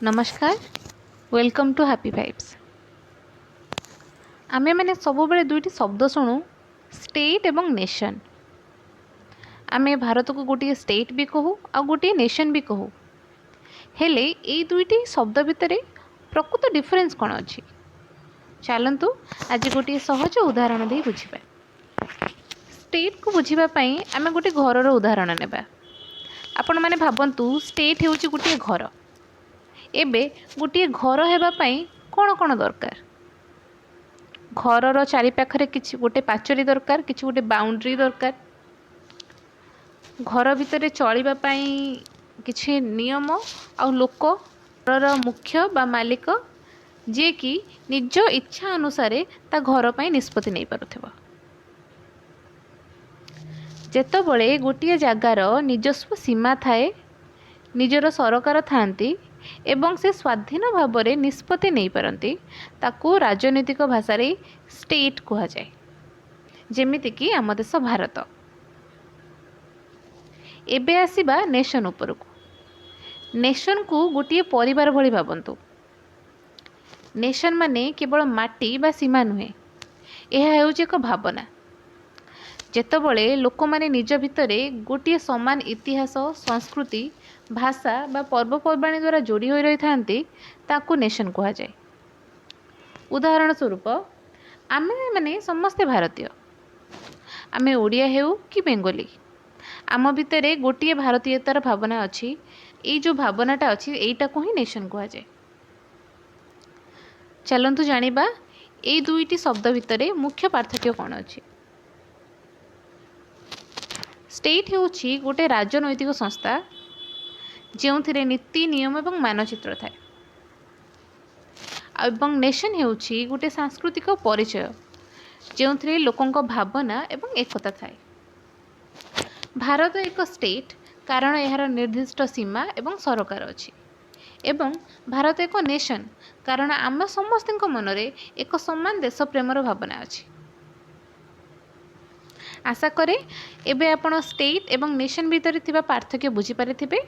नमस्कार welcome to happy vibes. आमे मैंने सब बेले दुईटी शब्द शुणु स्टेट एवं नेशन। आमे भारत को गोटे स्टेट भी कहू आ गोटे नेशन भी कहू। हेले ये दुईटी शब्द भितर प्रकृत डिफरेन्स कौन अच्छी चलतु आज गोटे सहज उदाहरण दे बुझा। स्टेट को बुझापी आम गोटे घर उदाहरण नेबा। आपण मैंने भावतु स्टेट हूँ गोटे घर। एबे गोटे घर होगापाई कौन कौन दरकार? घर चारिपाखे किसी गोटे पाचरी दरकार, किसी गोटे बाउंड्री दरकार। घर भितर चलवाई किसी नियम आ लोक घर मुख्य बा मालिक जे कि निज इच्छा अनुसार ता घर पर निष्पत्ति नहीं पारुथिबा। जेतबले गोटे जगार निजस्व सीमा थाए, निजर सरकार थांती एवं से स्वाधीन भाव में निष्पत्ति नहीं पारती ताकू राजनीतिक भाषा रे स्टेट कहा जाए। जेमिति कि आम देश भारत। एबे आसीबा नेशन उपरकू। नेशन को गोटे परिवार भली भावंतु। नेशन माने केवल माटी बा सीमा नुहे, यह हेउची एक भावना। जेतबले लोक माने निज भितरे गोटे समान इतिहास, संस्कृति, भाषा बा पर्वपर्वाणी द्वारा जोड़ी हो रही थांती ताकू नेशन कहा जाए। उदाहरण स्वरूप आमे माने समस्ते भारतीय। आमे ओडिया हेउ कि बेंगली, आम भितरे गोटे भारतीयतार भावना अच्छी। ये जो भावनाटा अच्छी एटा को ही नेशन कहा जाए। चलतु जानिबा ए दुईटी शब्द भितरे मुख्य पार्थक्य कौन अच्छी। स्टेट हेउची गोटे राजनैतिक संस्था जो नीति नियम एवं मानचित्र थाए। एवं नेशन हेउची गोटे सांस्कृतिक परिचय जो लोकों भावना एवं एकता थाए। भारत एक स्टेट कारण यार निर्दिष्ट सीमा एवं सरकार अच्छी। एवं भारत एक नेशन कारण आम समस्त मनरे एक समान देश प्रेमर भावना अच्छी। आशा करे एबे आपण स्टेट एवं नेशन भितर थिबा पार्थक्य बुझी पारिथिबे।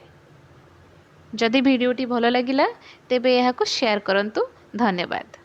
जदि वीडियोटी भल लगिला तेबे एहाको शेयर करंतु। धन्यवाद।